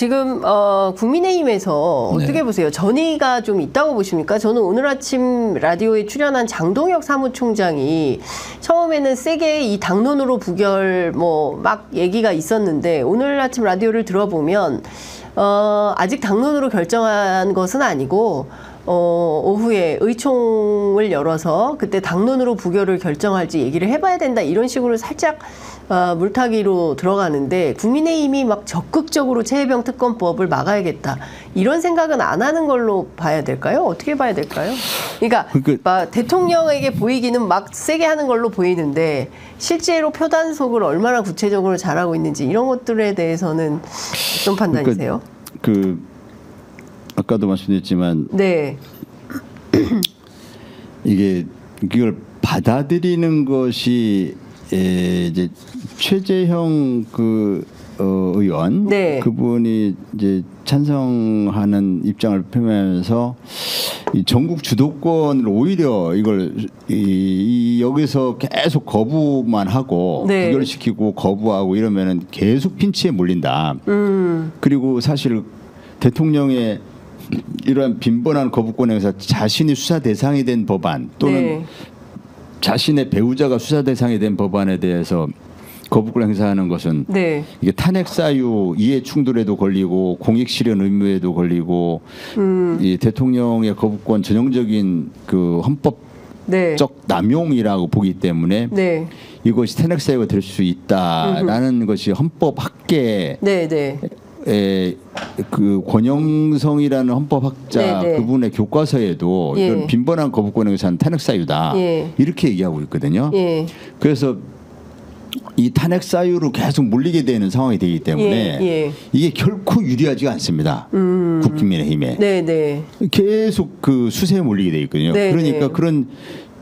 지금 국민의힘에서 어떻게 네. 보세요? 전의가 좀 있다고 보십니까? 저는 오늘 아침 라디오에 출연한 장동혁 사무총장이 처음에는 세게 이 당론으로 부결 뭐 막 얘기가 있었는데 오늘 아침 라디오를 들어보면 아직 당론으로 결정한 것은 아니고 오후에 의총을 열어서 그때 당론으로 부결을 결정할지 얘기를 해봐야 된다 이런 식으로 살짝 물타기로 들어가는데 국민의힘이 막 적극적으로 최혜병 특검법을 막아야겠다 이런 생각은 안 하는 걸로 봐야 될까요? 어떻게 봐야 될까요? 그러니까 막 대통령에게 보이기는 막 세게 하는 걸로 보이는데 실제로 표단속을 얼마나 구체적으로 잘하고 있는지 이런 것들에 대해서는 어떤 판단이세요? 아까도 말씀드렸지만 네. 이걸 받아들이는 것이 이제 최재형 의원 네. 그분이 이제 찬성하는 입장을 표명하면서 이 전국 주도권을 오히려 이걸 여기서 계속 거부만 하고 네. 부결시키고 거부하고 이러면은 계속 핀치에 몰린다. 그리고 사실 대통령의 이러한 빈번한 거부권에서 자신이 수사 대상이 된 법안 또는 네. 자신의 배우자가 수사 대상이 된 법안에 대해서 거부권을 행사하는 것은 네. 이게 탄핵 사유 이해 충돌에도 걸리고 공익 실현 의무에도 걸리고 이 대통령의 거부권 전형적인 그 헌법적 네. 남용이라고 보기 때문에 네. 이것이 탄핵 사유가 될 수 있다라는 것이 헌법 학계 네. 네. 그 권영성이라는 헌법학자 네네. 그분의 교과서에도 예. 이런 빈번한 거부권에 의한 탄핵 사유다 예. 이렇게 얘기하고 있거든요. 예. 그래서 이 탄핵 사유로 계속 몰리게 되는 상황이 되기 때문에 예. 이게 결코 유리하지가 않습니다. 국민의힘에 네네. 계속 그 수세에 몰리게 돼 있거든요. 네네. 그러니까 그런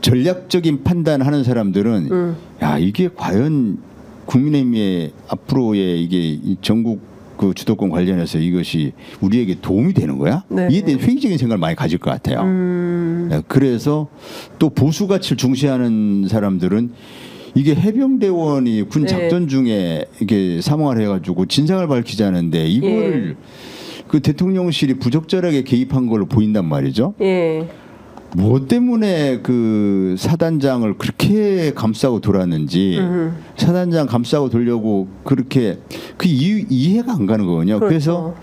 전략적인 판단하는 사람들은 야 이게 과연 국민의힘의 앞으로의 이게 이 전국 그 주도권 관련해서 이것이 우리에게 도움이 되는 거야? 네. 이에 대한 회의적인 생각을 많이 가질 것 같아요. 네, 그래서 또 보수 가치를 중시하는 사람들은 이게 해병대원이 군 작전 중에 이게 사망을 해가지고 진상을 밝히자는데 이걸 그 대통령실이 부적절하게 개입한 걸로 보인단 말이죠. 뭐 때문에 그 사단장을 그렇게 감싸고 돌았는지 사단장 감싸고 돌려고 그렇게 그 이해가 안 가는 거거든요. 그렇죠. 그래서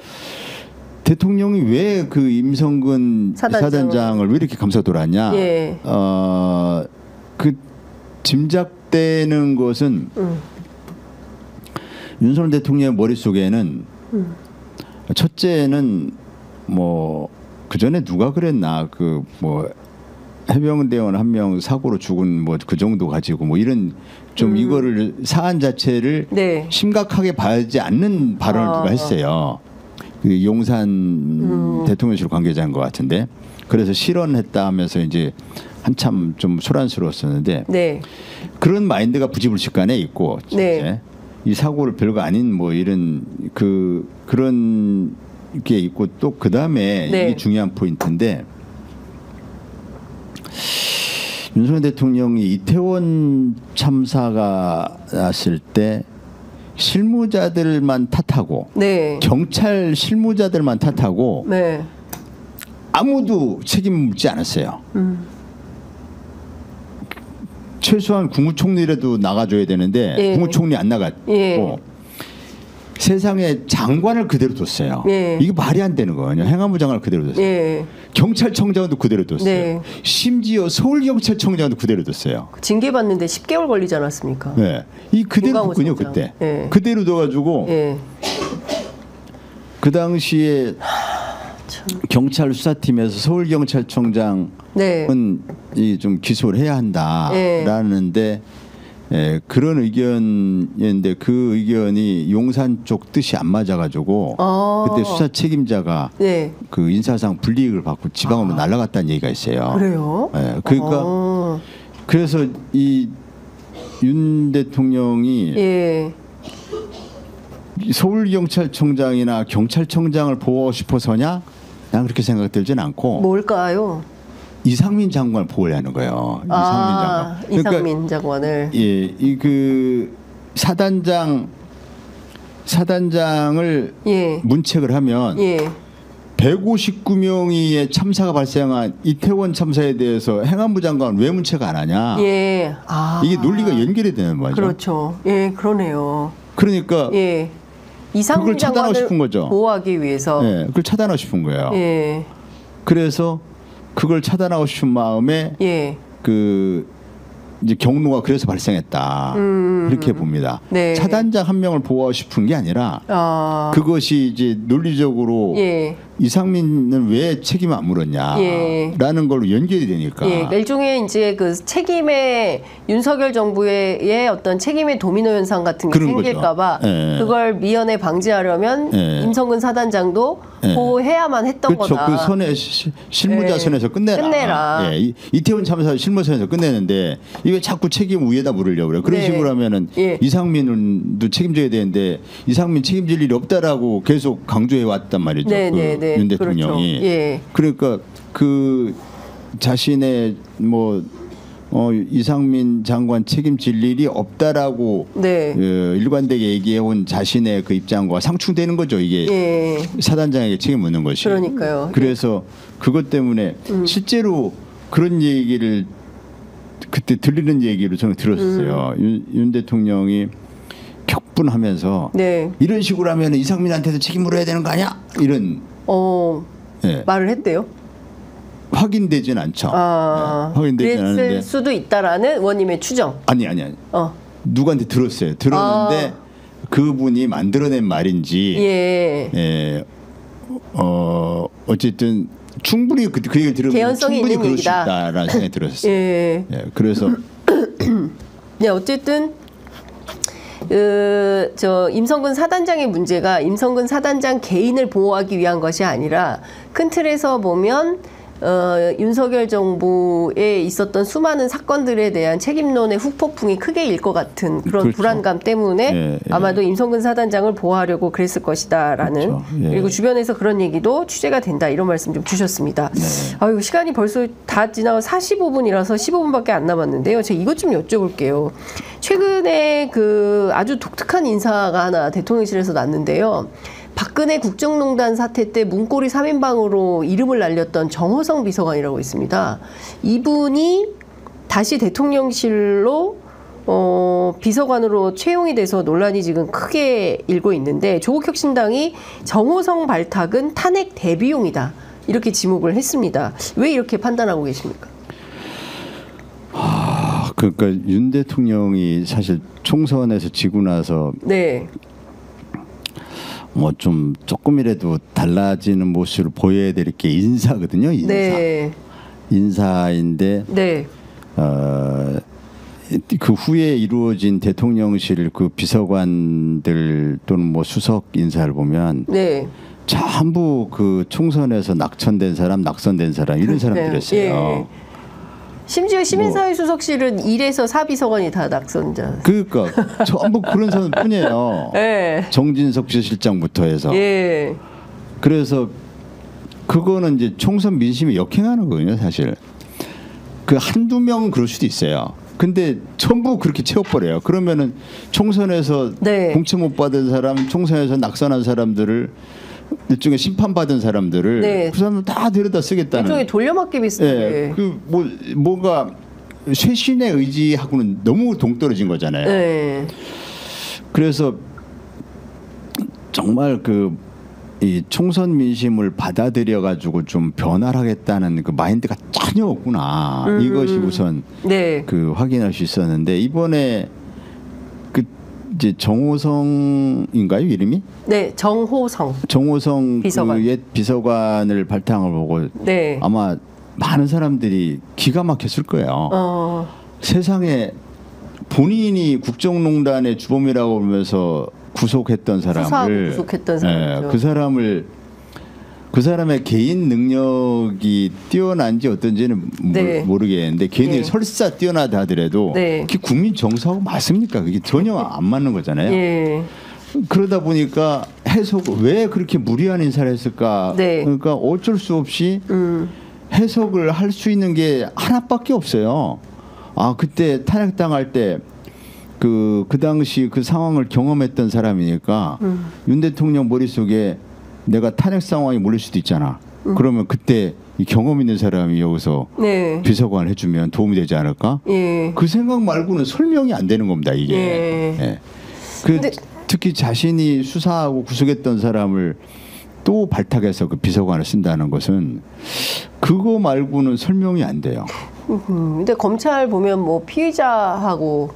대통령이 왜 그 임성근 사단장을 왜 이렇게 감싸 돌았냐? 그 짐작되는 것은 윤석열 대통령의 머릿속에는 첫째는 뭐 그 전에 누가 그랬나 그 뭐 해병대원 한 명 사고로 죽은 뭐 그 정도 가지고 뭐 이런 좀 이거를 사안 자체를 심각하게 봐야지 않는 발언을 누가 했어요. 그 용산 대통령실 관계자인 것 같은데 그래서 실언했다 하면서 이제 한참 좀 소란스러웠었는데 그런 마인드가 부지불식간에 있고 이 사고를 별거 아닌 뭐 이런 그런 게 있고 또 그 다음에 이게 중요한 포인트인데 윤석열 대통령이 이태원 참사가 났을 때 실무자들만 탓하고 경찰 실무자들만 탓하고 아무도 책임을 묻지 않았어요. 최소한 국무총리라도 나가줘야 되는데 국무총리 안 나갔고 세상에 장관을 그대로 뒀어요. 이게 말이 안 되는 거예요. 행안부 장관을 그대로 뒀어요. 경찰청장도 그대로 뒀어요. 심지어 서울경찰청장도 그대로 뒀어요. 징계받는데 10개월 걸리지 않았습니까? 이 그대로 뒀군요. 그때. 그대로 둬가지고 그 당시에 경찰 수사팀에서 서울경찰청장은 이 좀 기소를 해야 한다라는데 그런 의견인데 그 의견이 용산 쪽 뜻이 안 맞아가지고 그때 수사 책임자가 그 인사상 불이익을 받고 지방으로 날아갔다는 얘기가 있어요. 그래요? 그러니까 그래서 이 윤 대통령이 서울경찰청장이나 경찰청장을 보고 싶어서냐? 난 그렇게 생각 들진 않고. 뭘까요? 이상민 장관을 보호하는 거예요. 이상민 장관을. 이 그 사단장 사단장을 예. 문책을 하면 예. 159명의 참사가 발생한 이태원 참사에 대해서 행안부 장관은 왜 문책 안 하냐? 예. 이게 논리가 연결이 되는 거죠. 그렇죠. 예, 그러네요. 그러니까 예. 이상민 그걸 차단하고 싶은 거죠. 보호하기 위해서. 예, 그걸 차단하고 싶은 거예요. 예. 그래서 그걸 차단하고 싶은 마음에 예. 그 이제 경로가 그래서 발생했다. 이렇게 봅니다. 네. 차단장 한 명을 보호하고 싶은 게 아니라 그것이 이제 논리적으로 예. 이상민은 왜 책임을 안 물었냐라는 예. 걸로 연결이 되니까. 예. 일종의 이제 그 책임의 윤석열 정부의 어떤 책임의 도미노 현상 같은 게 생길까봐 예. 그걸 미연에 방지하려면 예. 임성근 사단장도 예. 보호해야만 했던 그렇죠. 거다. 그 선에 실무자 예. 선에서 끝내라. 예. 이태원 참사 실무선에서 끝내는데 이게 자꾸 책임 위에다 물으려고 그래요. 그런 네. 식으로 하면은 예. 이상민도 책임져야 되는데 이상민 책임질 일이 없다라고 계속 강조해 왔단 말이죠. 네, 네, 네. 윤 대통령이. 그렇죠. 예. 그러니까 그 자신의 뭐 이상민 장관 책임질 일이 없다라고 네. 일관되게 얘기해온 자신의 그 입장과 상충되는 거죠. 이게 예. 사단장에게 책임 묻는 것이. 그러니까요. 그래서 그것 때문에 실제로 그런 얘기를 그때 들리는 얘기를 저는 들었어요. 윤 대통령이 격분하면서 네. 이런 식으로 하면 이상민한테도 책임 물어야 되는 거 아니야? 이런 예. 말을 했대요. 확인되진 않죠. 예. 확인되진 그랬을 않은데 수도 있다라는 의원님의 추정. 아니. 누구한테 들었어요. 들었는데 그분이 만들어낸 말인지 예. 어쨌든 충분히 그 얘기를 들으면 개연성이 충분히 있는 그럴 수 얘기다. 있다라는 생각이 들었어요. 예. 예, 그래서 네, 어쨌든 저 임성근 사단장의 문제가 임성근 사단장 개인을 보호하기 위한 것이 아니라 큰 틀에서 보면 윤석열 정부에 있었던 수많은 사건들에 대한 책임론의 후폭풍이 크게 일 것 같은 그런 그렇죠. 불안감 때문에 예. 아마도 임성근 사단장을 보호하려고 그랬을 것이다라는 그렇죠. 예. 그리고 주변에서 그런 얘기도 취재가 된다 이런 말씀 좀 주셨습니다. 네. 아유 시간이 벌써 다 지나고 45분이라서 15분밖에 안 남았는데요. 제가 이것 좀 여쭤볼게요. 최근에 그 아주 독특한 인사가 하나 대통령실에서 났는데요. 박근혜 국정농단 사태 때 문고리 3인방으로 이름을 날렸던 정호성 비서관이라고 있습니다. 이분이 다시 대통령실로 비서관으로 채용이 돼서 논란이 지금 크게 일고 있는데 조국혁신당이 정호성 발탁은 탄핵 대비용이다. 이렇게 지목을 했습니다. 왜 이렇게 판단하고 계십니까? 그러니까 윤 대통령이 사실 총선에서 지고 나서 네. 뭐 좀 조금이라도 달라지는 모습을 보여야 될 게 인사거든요. 인사. 네. 인사인데 네. 그 후에 이루어진 대통령실 그 비서관들 또는 뭐 수석 인사를 보면 네. 전부 그 총선에서 낙선된 사람 이런 사람들이었어요. 예. 심지어 시민사회 수석실은 1에서 4비서관이 다 낙선자. 그러니까 전부 그런 사람뿐이에요. 예. 정진석 비서실장부터 해서. 예. 그래서 그거는 이제 총선 민심에 역행하는 거거든요, 사실. 그 한두 명은 그럴 수도 있어요. 근데 전부 그렇게 채워버려요. 그러면은 총선에서 네. 공천 못 받은 사람, 총선에서 낙선한 사람들을 일종의 심판받은 사람들을 네. 그 사람들 다 데려다 쓰겠다는. 일종의 돌려막기 비슷하게. 예, 그 뭔가 쇄신의 의지하고는 너무 동떨어진 거잖아요. 네. 그래서 정말 이 총선 민심을 받아들여 가지고 좀 변화를 하겠다는 그 마인드가 전혀 없구나. 이것이 우선 네. 그 확인할 수 있었는데 이번에 그 이제 정호성인가요 이름이? 네, 정호성 비서관. 그 옛 비서관을 발탁을 보고 네. 아마 많은 사람들이 기가 막혔을 거예요. 세상에 본인이 국정농단의 주범이라고 보면서 구속했던 사람을 구속했던 사람이죠. 그 사람의 개인 능력이 뛰어난지 어떤지는 네. 모르겠는데 개인이 네. 설사 뛰어나다 하더라도 네. 그게 국민 정서하고 맞습니까? 그게 전혀 안 맞는 거잖아요. 예. 그러다 보니까 해석 왜 그렇게 무리한 인사를 했을까? 네. 그러니까 어쩔 수 없이 해석을 할 수 있는 게 하나밖에 없어요. 아 그때 탄핵당할 때 그 당시 그 상황을 경험했던 사람이니까 윤 대통령 머릿속에 내가 탄핵 상황이 몰릴 수도 있잖아. 그러면 그때 이 경험 있는 사람이 여기서 네. 비서관 해주면 도움이 되지 않을까? 예. 그 생각 말고는 설명이 안 되는 겁니다, 이게. 예. 예. 특히 자신이 수사하고 구속했던 사람을 또 발탁해서 그 비서관을 쓴다는 것은 그거 말고는 설명이 안 돼요. 근데 검찰 보면 뭐 피의자하고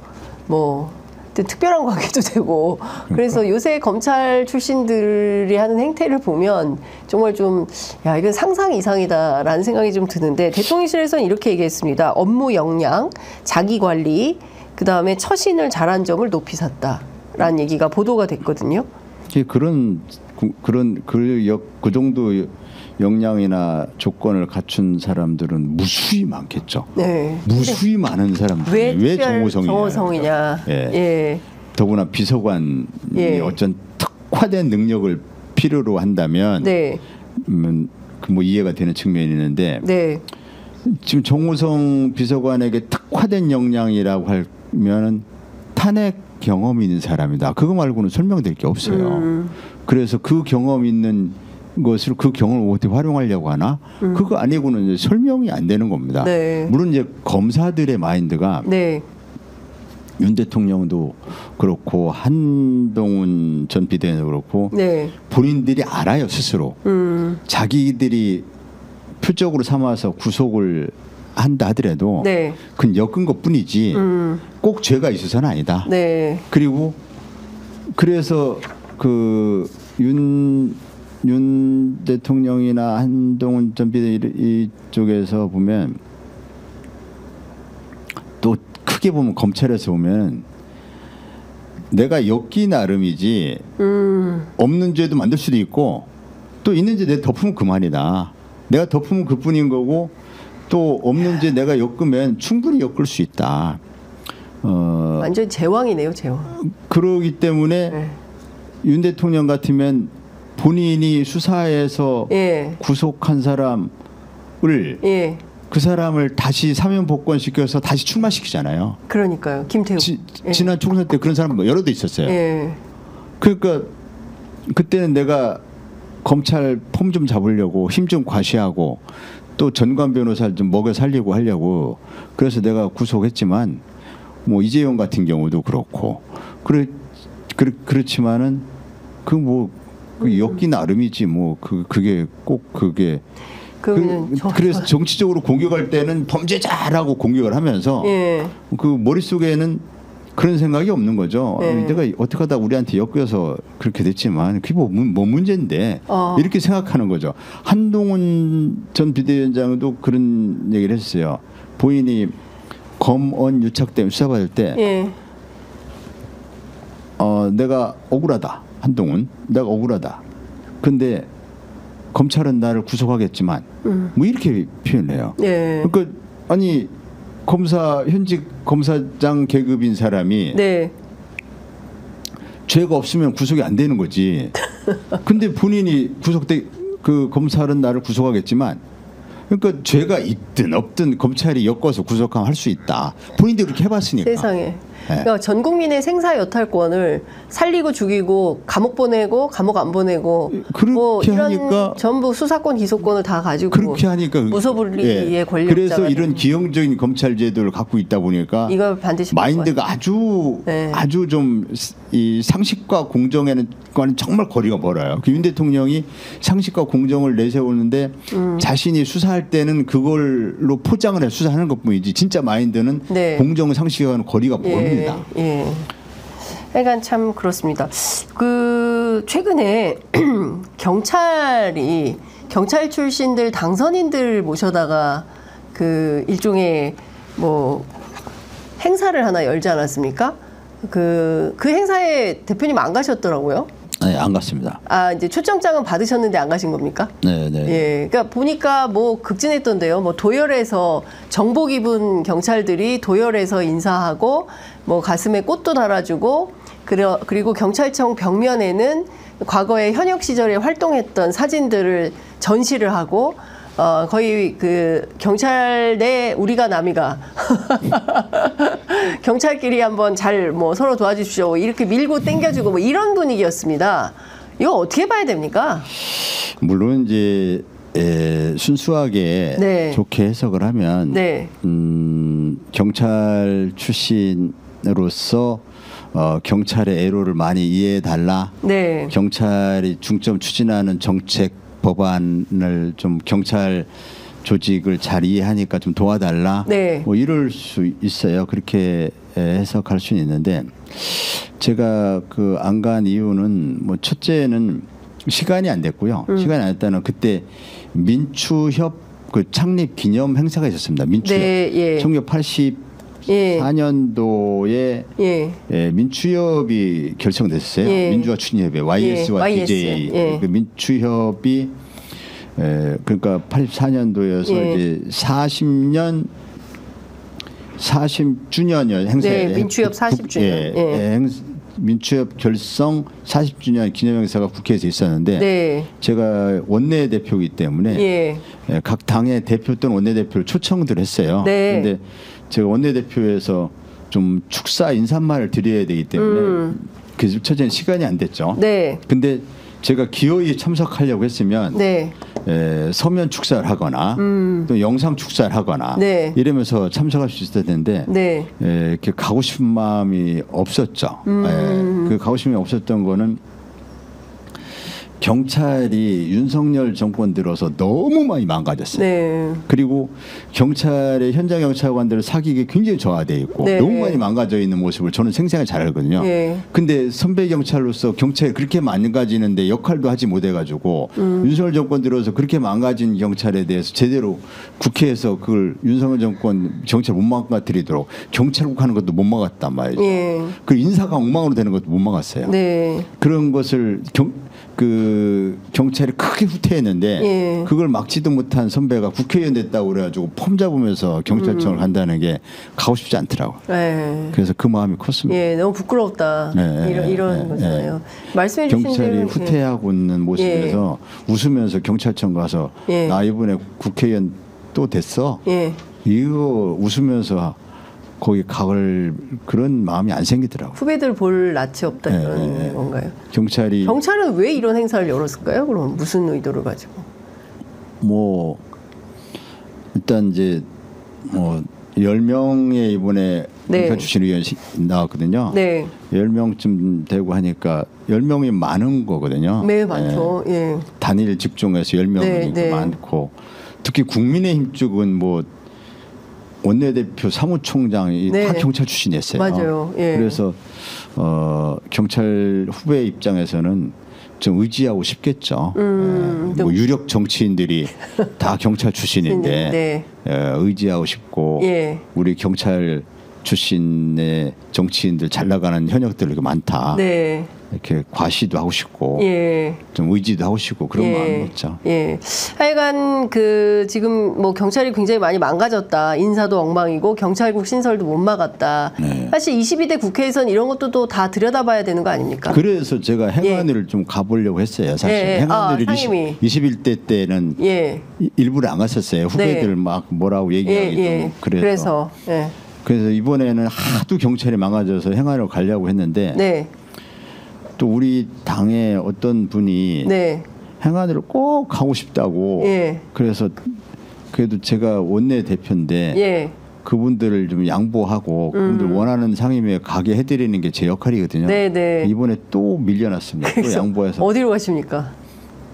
뭐 특별한 관계도 되고 그래서 요새 검찰 출신들이 하는 행태를 보면 정말 좀 야 이건 상상 이상이다라는 생각이 좀 드는데 대통령실에서는 이렇게 얘기했습니다. 업무 역량, 자기 관리, 그 다음에 처신을 잘한 점을 높이 샀다라는 얘기가 보도가 됐거든요. 그 정도 역량이나 조건을 갖춘 사람들은 무수히 많겠죠. 네. 무수히 많은 사람들. 왜 정호성이냐. 예. 예. 더구나 비서관이 예. 어쩐 특화된 능력을 필요로 한다면 네. 뭐 이해가 되는 측면이 있는데 네. 지금 정호성 비서관에게 특화된 역량이라고 하면은 탄핵 경험이 있는 사람이다. 그거 말고는 설명될 게 없어요. 그래서 그 경험 있는 것을 그 경험을 어떻게 활용하려고 하나? 그거 아니고는 이제 설명이 안 되는 겁니다. 네. 물론 이제 검사들의 마인드가 네. 윤 대통령도 그렇고 한동훈 전 비대위원도 그렇고 네. 본인들이 알아요 스스로. 자기들이 표적으로 삼아서 구속을 한다 하더라도 네. 그건 엮은 것뿐이지 꼭 죄가 있어서는 아니다. 네. 그리고 그래서 그 윤 대통령이나 한동훈 전 비대위 이쪽에서 보면 또 크게 보면 검찰에서 보면 내가 엮기 나름이지 없는 죄도 만들 수도 있고 또 있는 죄 내가 덮으면 그만이다. 내가 덮으면 그뿐인 거고 또 없는 죄 내가 엮으면 충분히 엮을 수 있다. 완전 제왕이네요, 제왕. 그러기 때문에 네. 윤 대통령 같으면 본인이 수사에서 예. 구속한 사람을 예. 그 사람을 다시 사면 복권시켜서 다시 출마시키잖아요. 그러니까요. 김태우. 지난 총선 때 그런 사람 여러 대 있었어요. 예. 그러니까 그때는 내가 검찰 폼 좀 잡으려고 힘 좀 과시하고 또 전관 변호사를 좀 먹여 살리고 하려고 그래서 내가 구속했지만 뭐 이재용 같은 경우도 그렇고 그렇지만은 그 엮기 나름이지 뭐 그게 꼭 그게 그래서 정치적으로 공격할 때는 범죄자라고 공격을 하면서 예. 그 머릿속에는 그런 생각이 없는 거죠. 예. 내가 어떻게 하다 우리한테 엮여서 그렇게 됐지만 그게 뭐 문제인데 이렇게 생각하는 거죠. 한동훈 전 비대위원장도 그런 얘기를 했어요. 본인이 검언 유착 때문에 수사받을 때 예. 내가 억울하다. 한동훈 내가 억울하다. 근데 검찰은 나를 구속하겠지만 뭐 이렇게 표현해요. 예. 그러니까 아니 현직 검사장 계급인 사람이 네. 죄가 없으면 구속이 안 되는 거지. 근데 본인이 구속돼 그 검찰은 나를 구속하겠지만 그러니까 죄가 있든 없든 검찰이 엮어서 구속하면 할 수 있다. 본인들이 그렇게 해봤으니까. 세상에. 그러니까 전 국민의 생사 여탈권을 살리고 죽이고 감옥 보내고 감옥 안 보내고 뭐 이런 하니까 전부 수사권 기소권을 다 가지고 그렇게 하니까 무소불위의 권력자가 그래서 이런 기형적인 검찰 제도를 갖고 있다 보니까 이걸 반드시 마인드가 아주 좀 이 상식과 공정에는 정말 거리가 멀어요. 윤 대통령이 상식과 공정을 내세우는데 자신이 수사할 때는 그걸로 포장을 해 수사하는 것뿐이지 진짜 마인드는 공정 상식과는 거리가 멀습니다. 예. 그러니까 참 그렇습니다. 그 최근에 경찰 출신들 당선인들 모셔다가 그 일종의 뭐 행사를 하나 열지 않았습니까? 그 행사에 대표님 안 가셨더라고요. 네, 안 갔습니다. 이제 초청장은 받으셨는데 안 가신 겁니까? 네. 예, 그러니까 보니까 뭐 극진했던데요. 뭐 도열에서 정복 입은 경찰들이 도열에서 인사하고 뭐 가슴에 꽃도 달아주고 그리고 경찰청 벽면에는 과거에 현역 시절에 활동했던 사진들을 전시를 하고 거의 그 경찰 내 우리가 남이가 경찰끼리 한번 잘 뭐 서로 도와주십시오 이렇게 밀고 당겨주고 뭐 이런 분위기였습니다. 이거 어떻게 봐야 됩니까? 물론 이제 순수하게 네. 좋게 해석을 하면 네. 경찰 출신으로서 경찰의 애로를 많이 이해해달라. 네. 경찰이 중점 추진하는 정책 법안을 좀 경찰 조직을 잘 이해하니까 좀 도와달라. 네. 뭐 이럴 수 있어요. 그렇게 해석할 수는 있는데 제가 그 안 간 이유는 뭐 첫째는 시간이 안 됐고요. 시간이 안 됐다는 그때 민추협 그 창립 기념 행사가 있었습니다. 민추협. 네, 예. 1984년도에 예. 민추협이 결성됐어요. 예. 민주화 추진협회 YS와 예. DJ. 예. 그 민추협이 그러니까 84년도여서 예. 이제 40주년 행사. 네, 민추협 40주년. 예. 민추협 결성 40주년 기념행사가 국회에서 있었는데 네. 제가 원내대표이기 때문에 예. 각 당의 대표 또는 원내대표를 초청들 했어요. 네. 그런데 제가 원내대표에서 좀 축사 인사말을 드려야 되기 때문에 그래서 첫째는 시간이 안 됐죠. 네. 근데 제가 기어이 참석하려고 했으면 네. 서면 축사를 하거나 또 영상 축사를 하거나 네. 이러면서 참석할 수 있었을 텐데 네. 이렇게 가고 싶은 마음이 없었죠. 그 가고 싶은 마음이 없었던 거는 경찰이 윤석열 정권 들어서 너무 많이 망가졌어요. 네. 그리고 경찰의 현장 경찰관들을 사기가 굉장히 저하되어 있고 네. 너무 많이 망가져 있는 모습을 저는 생생하게 잘 알거든요. 네. 근데 선배 경찰로서 경찰이 그렇게 망가지는데 역할도 하지 못해가지고 윤석열 정권 들어서 그렇게 망가진 경찰에 대해서 제대로 국회에서 그걸 윤석열 정권 경찰 못 망가뜨리도록 경찰국 하는 것도 못 막았단 말이죠. 예. 그 인사가 엉망으로 되는 것도 못 막았어요. 네. 그런 것을 경찰이 크게 후퇴했는데 예. 그걸 막지도 못한 선배가 국회의원 됐다고 그래가지고 폼 잡으면서 경찰청을 간다는 게 가고 싶지 않더라고요. 네. 그래서 그 마음이 컸습니다. 예, 너무 부끄럽다. 네, 이런 거잖아요. 말씀해 주신 경찰이 대로 후퇴하고 있는 모습에서 웃으면서 경찰청 가서 예. 나 이번에 국회의원 또 됐어. 예. 이거 웃으면서 거기 가을 그런 마음이 안 생기더라고요. 후배들 볼 낯이 없다 이런 건가요? 경찰은 왜 이런 행사를 열었을까요? 그럼 무슨 의도를 가지고? 뭐 일단 이제 뭐 10명의 이번에 경찰 출신 의원이 나왔거든요. 네. 10명쯤 되고 하니까 10명이 많은 거거든요. 네, 많죠. 예. 단일 직종에서 10명이니까 네. 많고 특히 국민의힘 쪽은 뭐 원내대표 사무총장이 네. 다 경찰 출신이었어요. 맞아요. 예. 그래서 경찰 후배 입장에서는 좀 의지하고 싶겠죠. 뭐 유력 정치인들이 다 경찰 출신인데 네. 의지하고 싶고 예. 우리 경찰 출신의 정치인들 잘 나가는 현역들 이렇게 많다. 네. 이렇게 과시도 하고 싶고 예. 좀 의지도 하고 싶고 그런 마음이 있죠. 예. 하여간 지금 뭐 경찰이 굉장히 많이 망가졌다. 인사도 엉망이고 경찰국 신설도 못 막았다. 네. 사실 22대 국회에선 이런 것도 또 다 들여다봐야 되는 거 아닙니까? 그래서 제가 행안위를 좀 가보려고 했어요. 사실 행안위를 21대 때는 일부러 안 갔었어요. 후배들 막 뭐라고 얘기하기도 그래서 이번에는 하도 경찰이 망가져서 행안위로 가려고 했는데 또 우리 당의 어떤 분이 행안위를 꼭 가고 싶다고 그래서 그래도 제가 원내대표인데 그분들을 좀 양보하고 그분들 원하는 상임위에 가게 해드리는 게 제 역할이거든요. 이번에 또 밀려났습니다. 또 양보해서. 어디로 가십니까?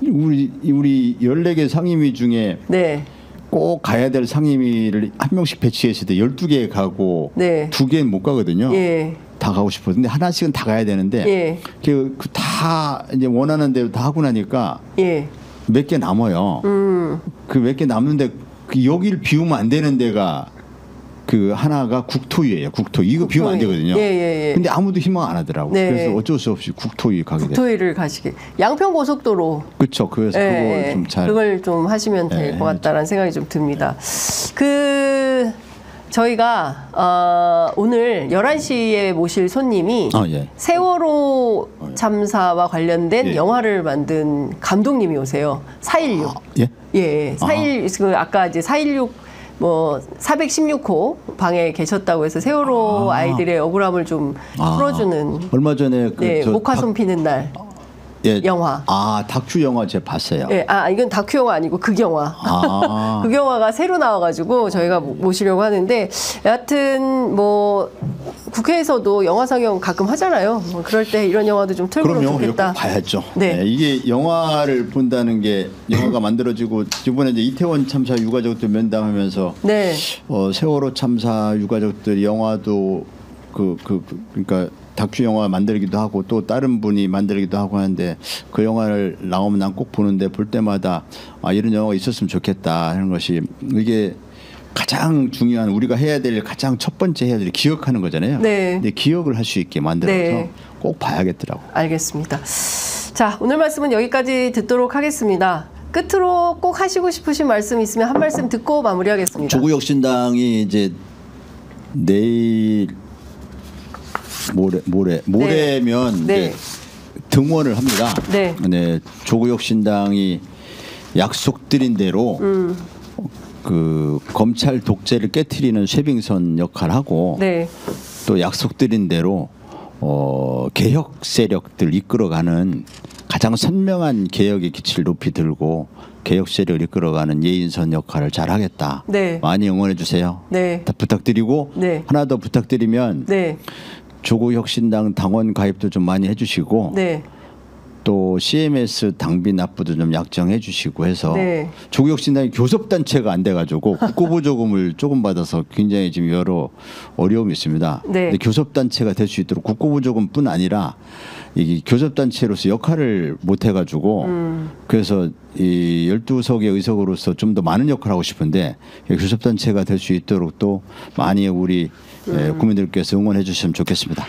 우리 14개 상임위 중에 꼭 가야 될 상임위를 한 명씩 배치했을 때 12개 가고 2개는 못 가거든요. 다 가고 싶어요. 근데 하나씩은 다 가야 되는데 다 이제 원하는 대로 다 하고 나니까 몇 개 남아요. 그 몇 개 남는데 여기를 비우면 안 되는 데가 그 하나가 국토위예요. 국토위. 이거 비우면 안 되거든요. 근데 아무도 희망 안 하더라고요. 그래서 어쩔 수 없이 국토위 가게 돼요. 국토위를 가시게. 양평 고속도로. 그렇죠. 그래서 그걸 좀 그걸 좀 하시면 될 것 같다라는 생각이 좀 듭니다. 저희가 오늘 11시에 모실 손님이 예. 세월호 참사와 관련된 예. 영화를 만든 감독님이 오세요. 4.16. 예? 예, 4.16, 그 아까 이제 4.16 뭐 416호 방에 계셨다고 해서 세월호 아이들의 억울함을 좀 풀어주는 얼마 전에 그 네, 목화손 피는 날 예. 영화. 다큐 영화 제가 봤어요. 예, 이건 다큐 영화 아니고 극영화. 극영화가 새로 나와가지고 저희가 모시려고 하는데, 여하튼 뭐 국회에서도 영화 상영 가끔 하잖아요. 뭐 그럴 때 이런 영화도 좀 틀고 그럼 영화 좋겠다. 꼭 봐야죠. 네. 네, 이게 영화를 본다는 게 영화가 만들어지고 이번에 이제 이태원 참사 유가족들 면담하면서 네. 세월호 참사 유가족들 영화도 그러니까 다큐 영화 만들기도 하고 또 다른 분이 만들기도 하고 하는데 그 영화를 나오면 난 꼭 보는데 볼 때마다 이런 영화가 있었으면 좋겠다 하는 것이 이게 가장 중요한 우리가 해야 될 가장 첫 번째 해야 될 기억하는 거잖아요. 네. 근데 기억을 할 수 있게 만들어서 네. 꼭 봐야겠더라고. 알겠습니다. 자, 오늘 말씀은 여기까지 듣도록 하겠습니다. 끝으로 꼭 하시고 싶으신 말씀 있으면 한 말씀 듣고 마무리하겠습니다. 조국혁신당이 이제 내일 모레면 네. 이제 등원을 합니다. 네. 네, 조국혁신당이 약속드린 대로 그 검찰 독재를 깨트리는 쇄빙선 역할하고 네. 또 약속드린 대로 개혁 세력들 이끌어가는 가장 선명한 개혁의 기치를 높이 들고 개혁 세력을 이끌어가는 예인선 역할을 잘하겠다. 네. 많이 응원해 주세요. 네. 다 부탁드리고 네. 하나 더 부탁드리면 네. 조국혁신당 당원 가입도 좀 많이 해주시고 네. 또 CMS 당비 납부도 좀 약정해 주시고 해서 네. 조국혁신당이 교섭단체가 안 돼가지고 국고보조금을 조금 받아서 굉장히 지금 여러 어려움이 있습니다. 네. 근데 교섭단체가 될 수 있도록 국고보조금뿐 아니라 이게 교섭단체로서 역할을 못 해가지고 그래서 이 12석의 의석으로서 좀 더 많은 역할을 하고 싶은데 교섭단체가 될 수 있도록 또 많이 우리 국민들께서 응원해 주시면 좋겠습니다.